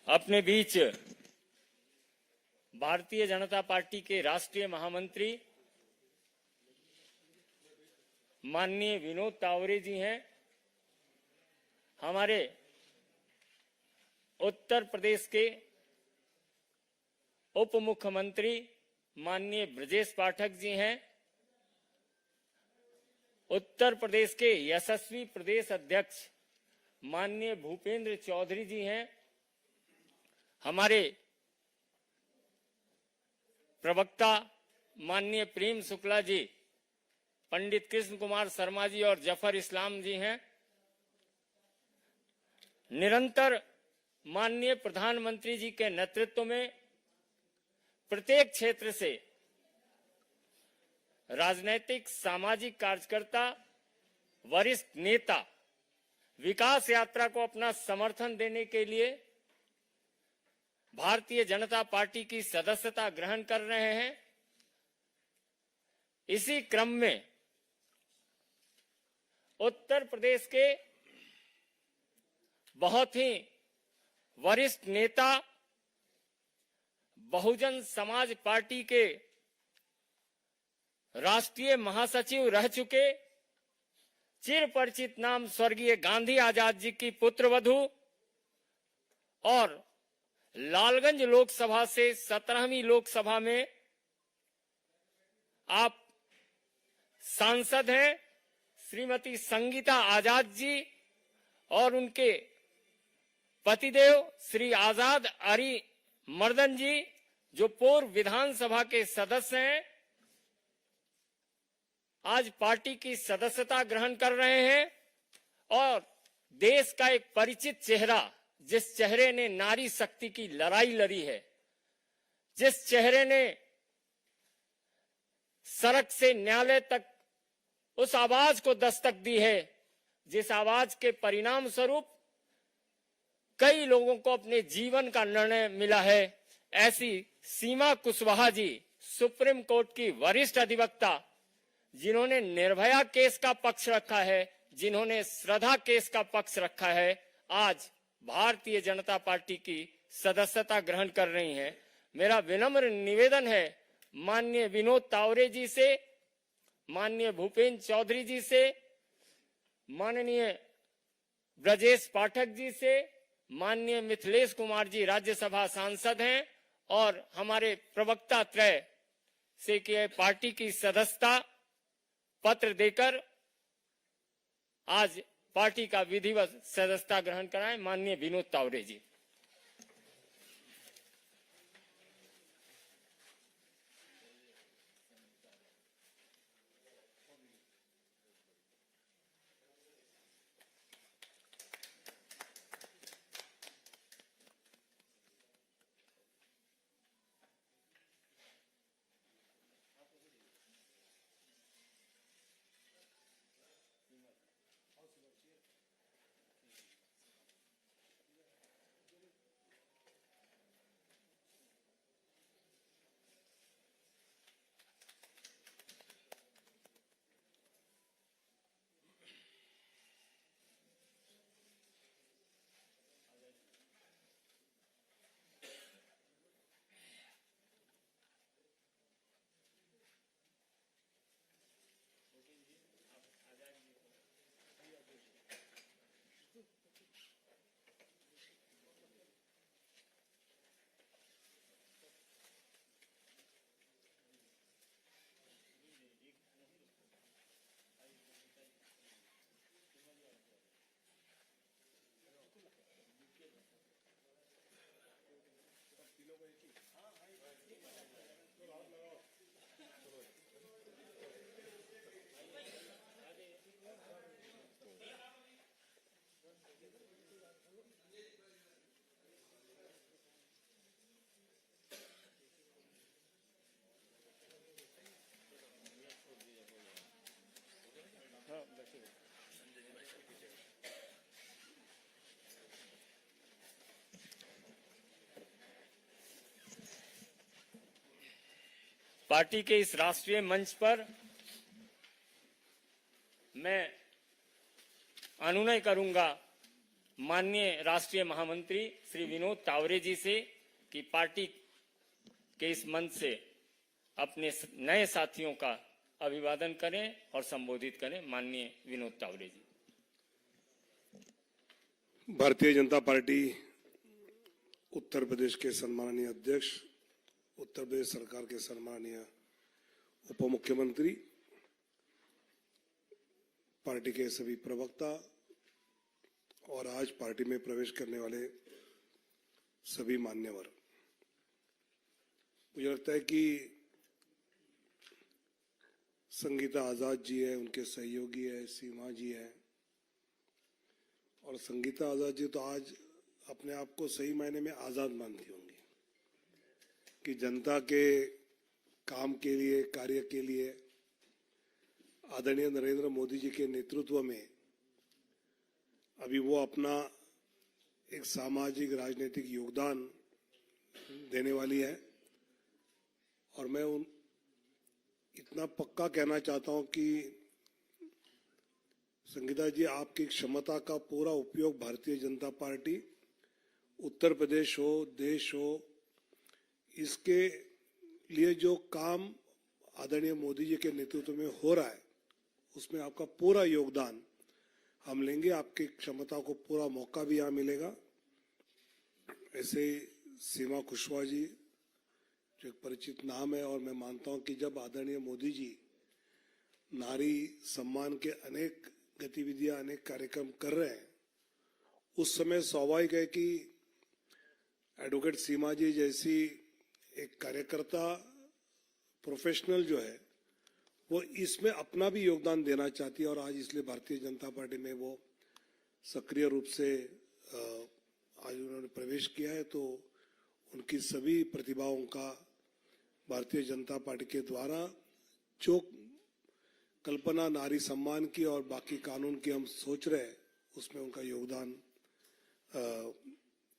अपने बीच भारतीय जनता पार्टी के राष्ट्रीय महामंत्री माननीय विनोद तावरे जी हैं। हमारे उत्तर प्रदेश के उप मुख्यमंत्री माननीय ब्रजेश पाठक जी हैं। उत्तर प्रदेश के यशस्वी प्रदेश अध्यक्ष माननीय भूपेंद्र चौधरी जी हैं। हमारे प्रवक्ता माननीय प्रेम शुक्ला जी, पंडित कृष्ण कुमार शर्मा जी और जफर इस्लाम जी हैं। निरंतर माननीय प्रधानमंत्री जी के नेतृत्व में प्रत्येक क्षेत्र से राजनीतिक सामाजिक कार्यकर्ता, वरिष्ठ नेता विकास यात्रा को अपना समर्थन देने के लिए भारतीय जनता पार्टी की सदस्यता ग्रहण कर रहे हैं। इसी क्रम में उत्तर प्रदेश के बहुत ही वरिष्ठ नेता, बहुजन समाज पार्टी के राष्ट्रीय महासचिव रह चुके चिर परिचित नाम स्वर्गीय गांधी आजाद जी की पुत्रवधू और लालगंज लोकसभा से 17वीं लोकसभा में आप सांसद हैं श्रीमती संगीता आजाद जी और उनके पतिदेव श्री आजाद अरी मर्दन जी, जो पूर्व विधानसभा के सदस्य हैं, आज पार्टी की सदस्यता ग्रहण कर रहे हैं। और देश का एक परिचित चेहरा, जिस चेहरे ने नारी शक्ति की लड़ाई लड़ी है, जिस चेहरे ने सड़क से न्यायालय तक उस आवाज को दस्तक दी है, जिस आवाज के परिणाम स्वरूप कई लोगों को अपने जीवन का निर्णय मिला है, ऐसी सीमा कुशवाहा जी, सुप्रीम कोर्ट की वरिष्ठ अधिवक्ता, जिन्होंने निर्भया केस का पक्ष रखा है, जिन्होंने श्रद्धा केस का पक्ष रखा है, आज भारतीय जनता पार्टी की सदस्यता ग्रहण कर रही हैं। मेरा विनम्र निवेदन है माननीय विनोद तावरे जी से, माननीय भूपेंद्र चौधरी जी से, माननीय ब्रजेश पाठक जी से, माननीय मिथिलेश कुमार जी राज्यसभा सांसद हैं और हमारे प्रवक्ता त्रय से कि पार्टी की सदस्यता पत्र देकर आज पार्टी का विधिवत सदस्यता ग्रहण कराएं। माननीय विनोद तावरे जी। पार्टी के इस राष्ट्रीय मंच पर मैं अनुनय करूंगा माननीय राष्ट्रीय महामंत्री श्री विनोद तावरे जी से कि पार्टी के इस मंच से अपने नए साथियों का अभिवादन करें और संबोधित करें। माननीय विनोद तावरे जी। भारतीय जनता पार्टी उत्तर प्रदेश के सम्माननीय अध्यक्ष, उत्तर प्रदेश सरकार के सम्माननीय उप मुख्यमंत्री, पार्टी के सभी प्रवक्ता और आज पार्टी में प्रवेश करने वाले सभी मान्यवर, मुझे लगता है कि संगीता आजाद जी है, उनके सहयोगी है, सीमा जी है, और संगीता आजाद जी तो आज अपने आप को सही मायने में आजाद मानती होंगी कि जनता के काम के लिए, कार्य के लिए आदरणीय नरेंद्र मोदी जी के नेतृत्व में अभी वो अपना एक सामाजिक राजनीतिक योगदान देने वाली है। और मैं इतना पक्का कहना चाहता हूं कि संगीता जी, आपकी क्षमता का पूरा उपयोग भारतीय जनता पार्टी उत्तर प्रदेश हो, देश हो, इसके लिए जो काम आदरणीय मोदी जी के नेतृत्व में हो रहा है उसमें आपका पूरा योगदान हम लेंगे। आपकी क्षमता को पूरा मौका भी यहाँ मिलेगा। ऐसे ही सीमा कुशवाहा जी जो एक परिचित नाम है, और मैं मानता हूं कि जब आदरणीय मोदी जी नारी सम्मान के अनेक गतिविधियां, अनेक कार्यक्रम कर रहे हैं, उस समय स्वाभाविक है कि एडवोकेट सीमा जी जैसी एक कार्यकर्ता प्रोफेशनल जो है वो इसमें अपना भी योगदान देना चाहती है, और आज इसलिए भारतीय जनता पार्टी में वो सक्रिय रूप से आज उन्होंने प्रवेश किया है। तो उनकी सभी प्रतिभाओं का भारतीय जनता पार्टी के द्वारा जो कल्पना नारी सम्मान की और बाकी कानून की हम सोच रहे हैं, उसमें उनका योगदान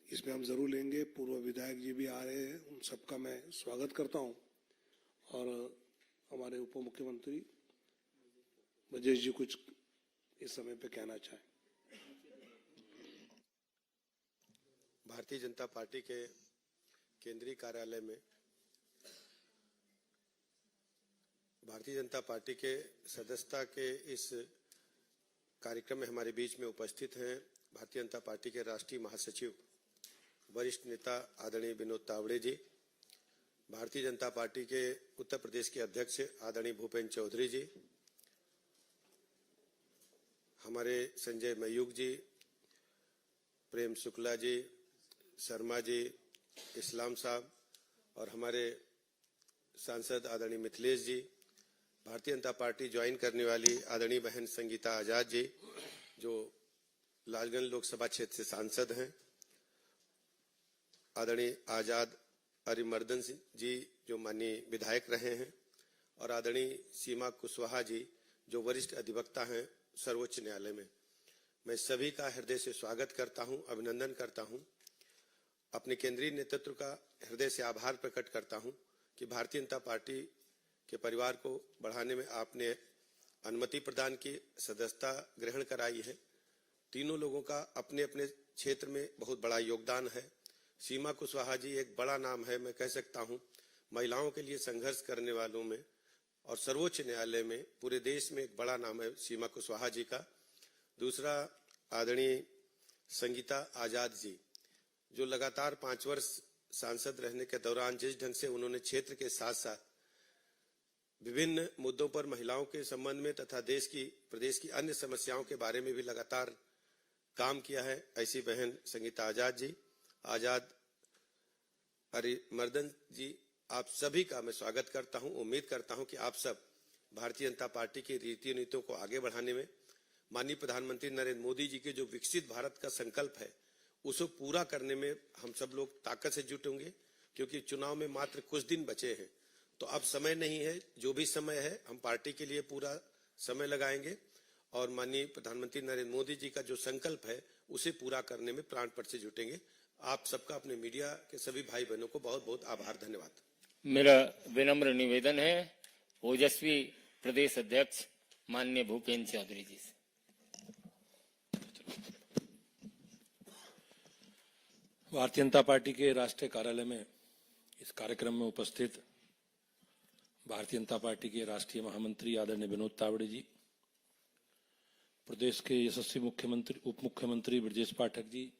इसमें हम जरूर लेंगे। पूर्व विधायक जी भी आ रहे हैं, उन सबका मैं स्वागत करता हूं। और हमारे उप मुख्यमंत्री ब्रजेश जी कुछ इस समय पे कहना चाहें। भारतीय जनता पार्टी के केंद्रीय कार्यालय में भारतीय जनता पार्टी के सदस्यता के इस कार्यक्रम में हमारे बीच में उपस्थित हैं भारतीय जनता पार्टी के राष्ट्रीय महासचिव, वरिष्ठ नेता आदरणीय विनोद तावड़े जी, भारतीय जनता पार्टी के उत्तर प्रदेश के अध्यक्ष आदरणीय भूपेंद्र चौधरी जी, हमारे संजय मयूख जी, प्रेम शुक्ला जी, शर्मा जी, इस्लाम साहब, और हमारे सांसद आदरणीय मिथिलेश जी, भारतीय जनता पार्टी ज्वाइन करने वाली आदरणीय बहन संगीता आजाद जी जो लालगंज लोकसभा क्षेत्र से सांसद हैं, आदरणीय आजाद अरिमर्दन जी जो माननीय विधायक रहे हैं, और आदरणीय सीमा कुशवाहा जी जो वरिष्ठ अधिवक्ता हैं सर्वोच्च न्यायालय में। मैं सभी का हृदय से स्वागत करता हूं, अभिनंदन करता हूं। अपने केंद्रीय नेतृत्व का हृदय से आभार प्रकट करता हूं कि भारतीय जनता पार्टी के परिवार को बढ़ाने में आपने अनुमति प्रदान की, सदस्यता ग्रहण कराई है। तीनों लोगों का अपने अपने क्षेत्र में बहुत बड़ा योगदान है। सीमा कुशवाहा जी एक बड़ा नाम है, मैं कह सकता हूं, महिलाओं के लिए संघर्ष करने वालों में, और सर्वोच्च न्यायालय में पूरे देश में एक बड़ा नाम है सीमा कुशवाहा जी का। दूसरा आदरणीय संगीता आजाद जी जो लगातार 5 वर्ष सांसद रहने के दौरान जिस ढंग से उन्होंने क्षेत्र के साथ साथ विभिन्न मुद्दों पर महिलाओं के संबंध में तथा प्रदेश की अन्य समस्याओं के बारे में भी लगातार काम किया है, ऐसी बहन संगीता आजाद जी, आजाद अरिमर्दन जी, आप सभी का मैं स्वागत करता हूं। उम्मीद करता हूं कि आप सब भारतीय जनता पार्टी की रीति नीतियों को आगे बढ़ाने में, माननीय प्रधानमंत्री नरेंद्र मोदी जी के जो विकसित भारत का संकल्प है उसे पूरा करने में हम सब लोग ताकत से जुटेंगे, क्योंकि चुनाव में मात्र कुछ दिन बचे हैं। तो अब समय नहीं है, जो भी समय है हम पार्टी के लिए पूरा समय लगाएंगे, और माननीय प्रधानमंत्री नरेंद्र मोदी जी का जो संकल्प है उसे पूरा करने में प्राणपण से जुटेंगे। आप सबका अपने मीडिया के सभी भाई बहनों को बहुत बहुत आभार, धन्यवाद। मेरा विनम्र निवेदन है ओजस्वी प्रदेश अध्यक्ष माननीय भूपेंद्र चौधरी जी से। भारतीय जनता पार्टी के राष्ट्रीय कार्यालय में इस कार्यक्रम में उपस्थित भारतीय जनता पार्टी के राष्ट्रीय महामंत्री आदरणीय विनोद तावड़े जी, प्रदेश के यशस्वी मुख्यमंत्री उप मुख्यमंत्री ब्रजेश पाठक जी,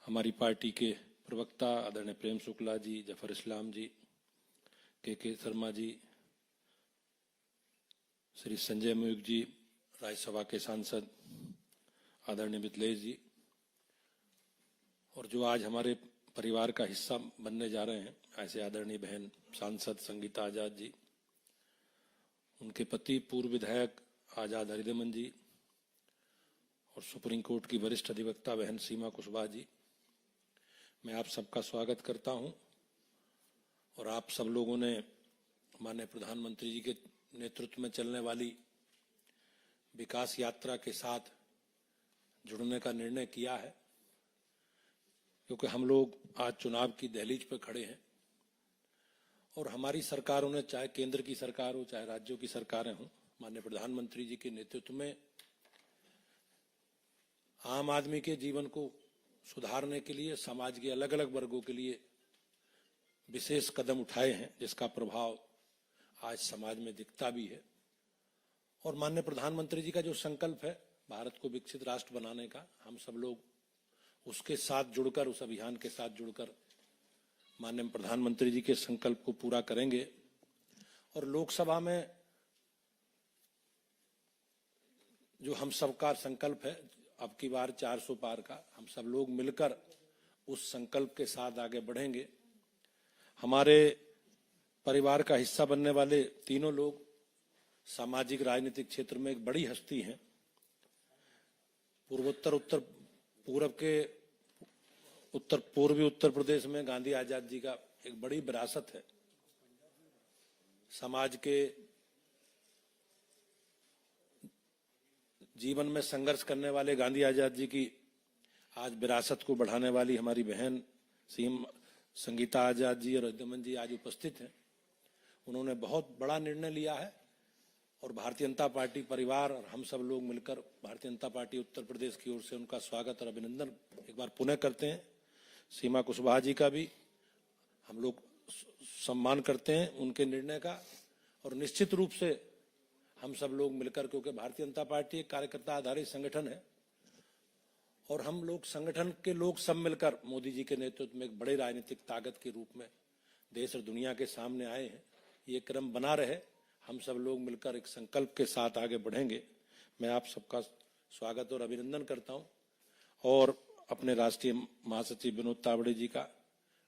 हमारी पार्टी के प्रवक्ता आदरणीय प्रेम शुक्ला जी, जफर इस्लाम जी, के शर्मा जी, श्री संजय मयूख जी, राज्यसभा के सांसद आदरणीय मिथिलेश जी, और जो आज हमारे परिवार का हिस्सा बनने जा रहे हैं ऐसे आदरणीय बहन सांसद संगीता आजाद जी, उनके पति पूर्व विधायक आजाद हरिदमन जी और सुप्रीम कोर्ट की वरिष्ठ अधिवक्ता बहन सीमा कुशवाहा जी, मैं आप सबका स्वागत करता हूं। और आप सब लोगों ने माननीय प्रधानमंत्री जी के नेतृत्व में चलने वाली विकास यात्रा के साथ जुड़ने का निर्णय किया है, क्योंकि हम लोग आज चुनाव की दहलीज पर खड़े हैं और हमारी सरकारों ने, चाहे केंद्र की सरकार हो चाहे राज्यों की सरकारें हों, माननीय प्रधानमंत्री जी के नेतृत्व में आम आदमी के जीवन को सुधारने के लिए समाज के अलग अलग वर्गों के लिए विशेष कदम उठाए हैं, जिसका प्रभाव आज समाज में दिखता भी है। और माननीय प्रधानमंत्री जी का जो संकल्प है भारत को विकसित राष्ट्र बनाने का, हम सब लोग उसके साथ जुड़कर, उस अभियान के साथ जुड़कर माननीय प्रधानमंत्री जी के संकल्प को पूरा करेंगे। और लोकसभा में जो हम सबका संकल्प है अब की बार 400 पार का, हम सब लोग मिलकर उस संकल्प के साथ आगे बढ़ेंगे। हमारे परिवार का हिस्सा बनने वाले तीनों लोग सामाजिक राजनीतिक क्षेत्र में एक बड़ी हस्ती हैं। पूर्वी उत्तर प्रदेश में गांधी आजाद जी का एक बड़ी विरासत है। समाज के जीवन में संघर्ष करने वाले गांधी आजाद जी की आज विरासत को बढ़ाने वाली हमारी बहन संगीता आजाद जी और हरिदमन जी आज उपस्थित हैं। उन्होंने बहुत बड़ा निर्णय लिया है और भारतीय जनता पार्टी परिवार और हम सब लोग मिलकर भारतीय जनता पार्टी उत्तर प्रदेश की ओर से उनका स्वागत और अभिनंदन एक बार पुनः करते हैं। सीमा कुशवाहा जी का भी हम लोग सम्मान करते हैं उनके निर्णय का, और निश्चित रूप से हम सब लोग मिलकर, क्योंकि भारतीय जनता पार्टी एक कार्यकर्ता आधारित संगठन है और हम लोग संगठन के लोग सब मिलकर मोदी जी के नेतृत्व में एक बड़े राजनीतिक ताकत के रूप में देश और दुनिया के सामने आए हैं। ये क्रम बना रहे, हम सब लोग मिलकर एक संकल्प के साथ आगे बढ़ेंगे। मैं आप सबका स्वागत और अभिनंदन करता हूं। और अपने राष्ट्रीय महासचिव विनोद तावड़े जी का,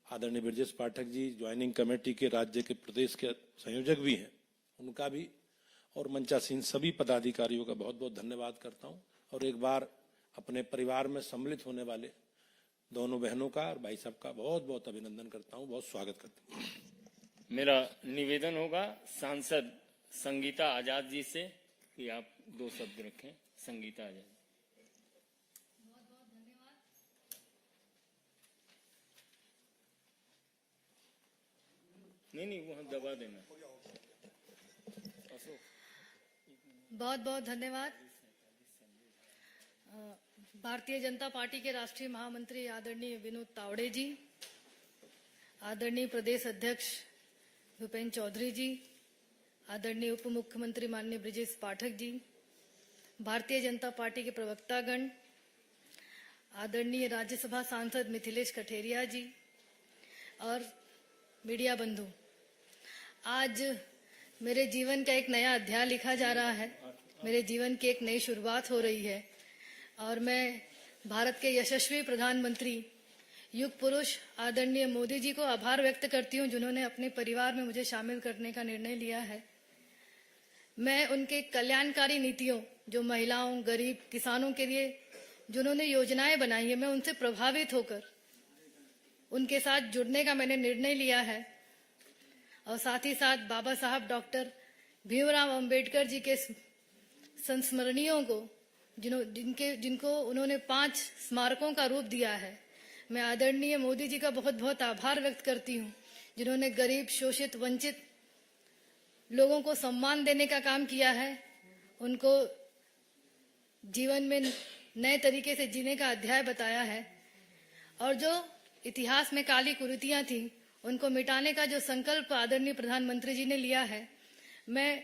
आदरणीय ब्रजेश पाठक जी ज्वाइनिंग कमेटी के राज्य के प्रदेश के संयोजक भी हैं, उनका भी, और मंचासीन सभी पदाधिकारियों का बहुत बहुत धन्यवाद करता हूं। और एक बार अपने परिवार में सम्मिलित होने वाले दोनों बहनों का और भाई साहब का बहुत बहुत अभिनंदन करता हूं, बहुत स्वागत करता हूं। मेरा निवेदन होगा सांसद संगीता आजाद जी से कि आप 2 शब्द रखें। संगीता आजाद। बहुत बहुत धन्यवाद। नहीं वहां दबा देना। बहुत बहुत धन्यवाद। भारतीय जनता पार्टी के राष्ट्रीय महामंत्री आदरणीय विनोद तावड़े जी, आदरणीय प्रदेश अध्यक्ष भूपेन्द्र चौधरी जी, आदरणीय उप मुख्यमंत्री माननीय ब्रजेश पाठक जी, भारतीय जनता पार्टी के प्रवक्तागण, आदरणीय राज्यसभा सांसद मिथिलेश कठेरिया जी और मीडिया बंधु, आज मेरे जीवन का एक नया अध्याय लिखा जा रहा है। मेरे जीवन की एक नई शुरुआत हो रही है और मैं भारत के यशस्वी प्रधानमंत्री युग पुरुष आदरणीय मोदी जी को आभार व्यक्त करती हूं, जिन्होंने अपने परिवार में मुझे शामिल करने का निर्णय लिया है। मैं उनके कल्याणकारी नीतियों, जो महिलाओं, गरीब, किसानों के लिए जिन्होंने योजनाएं बनाई है, मैं उनसे प्रभावित होकर उनके साथ जुड़ने का मैंने निर्णय लिया है। और साथ ही साथ बाबा साहब डॉक्टर भीमराव अंबेडकर जी के संस्मरणियों को, जिनको उन्होंने 5 स्मारकों का रूप दिया है, मैं आदरणीय मोदी जी का बहुत बहुत आभार व्यक्त करती हूँ, जिन्होंने गरीब, शोषित, वंचित लोगों को सम्मान देने का काम किया है, उनको जीवन में नए तरीके से जीने का अध्याय बताया है। और जो इतिहास में काली कुरीतियां थी उनको मिटाने का जो संकल्प आदरणीय प्रधानमंत्री जी ने लिया है, मैं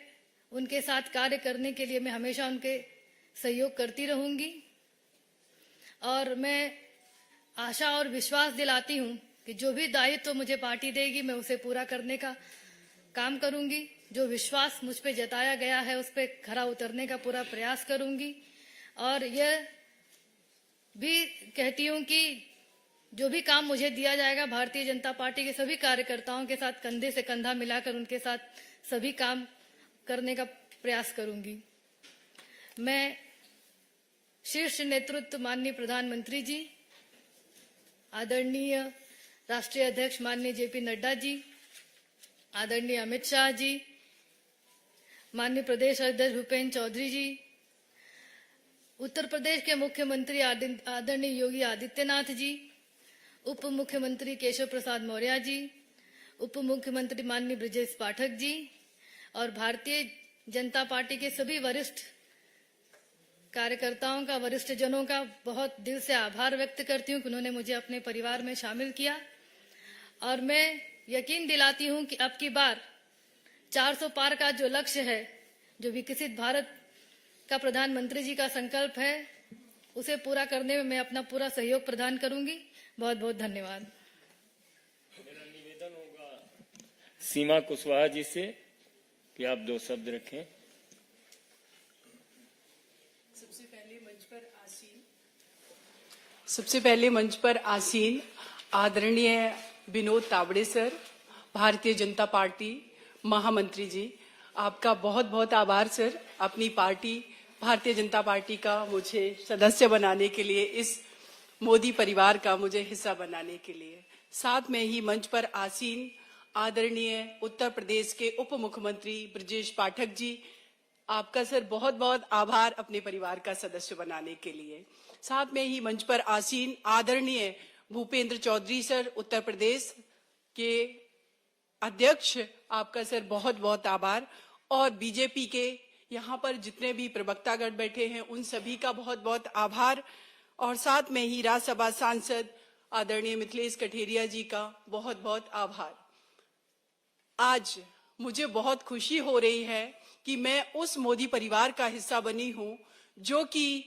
उनके साथ कार्य करने के लिए मैं हमेशा उनके सहयोग करती रहूंगी। और मैं आशा और विश्वास दिलाती हूं कि जो भी दायित्व मुझे पार्टी देगी मैं उसे पूरा करने का काम करूंगी। जो विश्वास मुझ पे जताया गया है उस पे खरा उतरने का पूरा प्रयास करूंगी। और यह भी कहती हूं कि जो भी काम मुझे दिया जाएगा भारतीय जनता पार्टी के सभी कार्यकर्ताओं के साथ कंधे से कंधा मिलाकर उनके साथ सभी काम करने का प्रयास करूंगी। मैं शीर्ष नेतृत्व माननीय प्रधानमंत्री जी, आदरणीय राष्ट्रीय अध्यक्ष माननीय जेपी नड्डा जी, आदरणीय अमित शाह जी, माननीय प्रदेश अध्यक्ष भूपेन्द्र चौधरी जी, उत्तर प्रदेश के मुख्यमंत्री आदरणीय योगी आदित्यनाथ जी, उप मुख्यमंत्री केशव प्रसाद मौर्य जी, उप मुख्यमंत्री माननीय ब्रजेश पाठक जी और भारतीय जनता पार्टी के सभी वरिष्ठ कार्यकर्ताओं का, वरिष्ठ जनों का बहुत दिल से आभार व्यक्त करती हूं कि उन्होंने मुझे अपने परिवार में शामिल किया। और मैं यकीन दिलाती हूं कि अब की बार 400 पार का जो लक्ष्य है, जो विकसित भारत का प्रधानमंत्री जी का संकल्प है, उसे पूरा करने में मैं अपना पूरा सहयोग प्रदान करूंगी। बहुत बहुत धन्यवाद। मेरा निवेदन होगा सीमा कुशवाहा जी से कि आप 2 शब्द रखें। सबसे पहले मंच पर आसीन आदरणीय विनोद तावड़े सर, भारतीय जनता पार्टी महामंत्री जी, आपका बहुत बहुत आभार सर, अपनी पार्टी भारतीय जनता पार्टी का मुझे सदस्य बनाने के लिए, इस मोदी परिवार का मुझे हिस्सा बनाने के लिए। साथ में ही मंच पर आसीन आदरणीय उत्तर प्रदेश के उप मुख्यमंत्री ब्रजेश पाठक जी, आपका सर बहुत बहुत आभार अपने परिवार का सदस्य बनाने के लिए। साथ में ही मंच पर आसीन आदरणीय भूपेंद्र चौधरी सर, उत्तर प्रदेश के अध्यक्ष, आपका सर बहुत बहुत आभार। और बीजेपी के यहाँ पर जितने भी प्रवक्तागण बैठे हैं उन सभी का बहुत बहुत आभार। और साथ में ही राज्यसभा सांसद आदरणीय मिथिलेश कठेरिया जी का बहुत बहुत आभार। आज मुझे बहुत खुशी हो रही है कि मैं उस मोदी परिवार का हिस्सा बनी हूं जो कि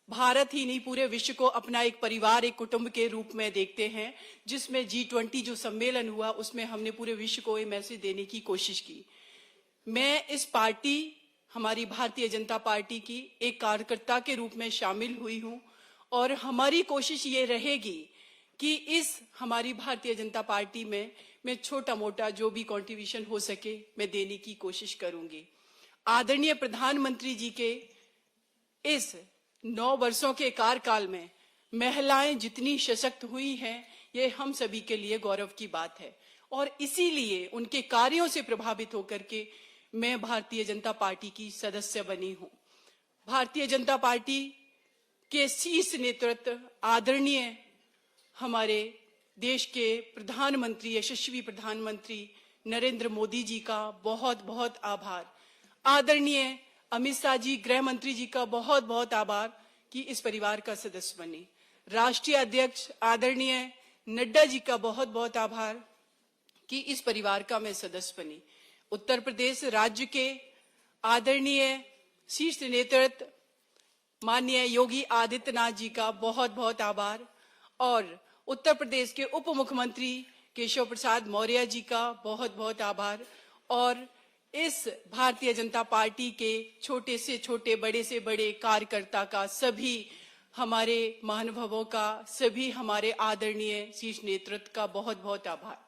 भारत ही नहीं पूरे विश्व को अपना एक परिवार, एक कुटुंब के रूप में देखते हैं, जिसमें G20 जो सम्मेलन हुआ उसमें हमने पूरे विश्व को ये मैसेज देने की कोशिश की। मैं इस पार्टी, हमारी भारतीय जनता पार्टी की एक कार्यकर्ता के रूप में शामिल हुई हूं और हमारी कोशिश ये रहेगी कि इस हमारी भारतीय जनता पार्टी में मैं छोटा मोटा जो भी कंट्रीब्यूशन हो सके मैं देने की कोशिश करूंगी। आदरणीय प्रधानमंत्री जी के इस 9 वर्षों के कार्यकाल में महिलाएं जितनी सशक्त हुई हैं ये हम सभी के लिए गौरव की बात है और इसीलिए उनके कार्यों से प्रभावित होकर के मैं भारतीय जनता पार्टी की सदस्य बनी हूं। भारतीय जनता पार्टी के शीर्ष नेतृत्व आदरणीय हमारे देश के प्रधानमंत्री, यशस्वी प्रधानमंत्री नरेंद्र मोदी जी का बहुत बहुत आभार। आदरणीय अमित शाह जी, गृह मंत्री जी का बहुत बहुत आभार कि इस परिवार का सदस्य बनी। राष्ट्रीय अध्यक्ष आदरणीय नड्डा जी का बहुत बहुत आभार कि इस परिवार का मैं सदस्य बनी। उत्तर प्रदेश राज्य के आदरणीय शीर्ष नेतृत्व माननीय योगी आदित्यनाथ जी का बहुत बहुत आभार और उत्तर प्रदेश के उप मुख्यमंत्री केशव प्रसाद मौर्य जी का बहुत बहुत आभार और इस भारतीय जनता पार्टी के छोटे से छोटे, बड़े से बड़े कार्यकर्ता का, सभी हमारे महानुभावों का, सभी हमारे आदरणीय शीर्ष नेतृत्व का बहुत बहुत आभार।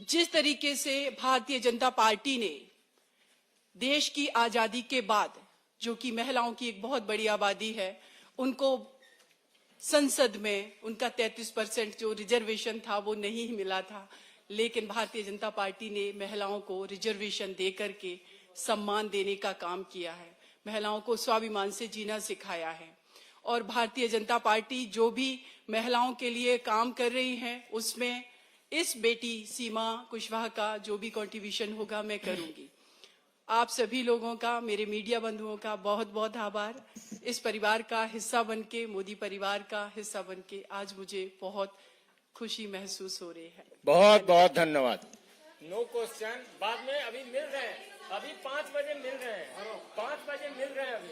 जिस तरीके से भारतीय जनता पार्टी ने देश की आजादी के बाद, जो कि महिलाओं की एक बहुत बड़ी आबादी है, उनको संसद में उनका 33% जो रिजर्वेशन था वो नहीं मिला था, लेकिन भारतीय जनता पार्टी ने महिलाओं को रिजर्वेशन दे करके सम्मान देने का काम किया है, महिलाओं को स्वाभिमान से जीना सिखाया है। और भारतीय जनता पार्टी जो भी महिलाओं के लिए काम कर रही है उसमें इस बेटी सीमा कुशवाहा का जो भी कंट्रीब्यूशन होगा मैं करूंगी। आप सभी लोगों का, मेरे मीडिया बंधुओं का बहुत बहुत आभार। इस परिवार का हिस्सा बनके, मोदी परिवार का हिस्सा बनके आज मुझे बहुत खुशी महसूस हो रही है। बहुत बहुत धन्यवाद। नो क्वेश्चन बाद में अभी मिल रहे हैं, अभी 5 बजे मिल रहे हैं, 5 बजे मिल रहे हैं अभी।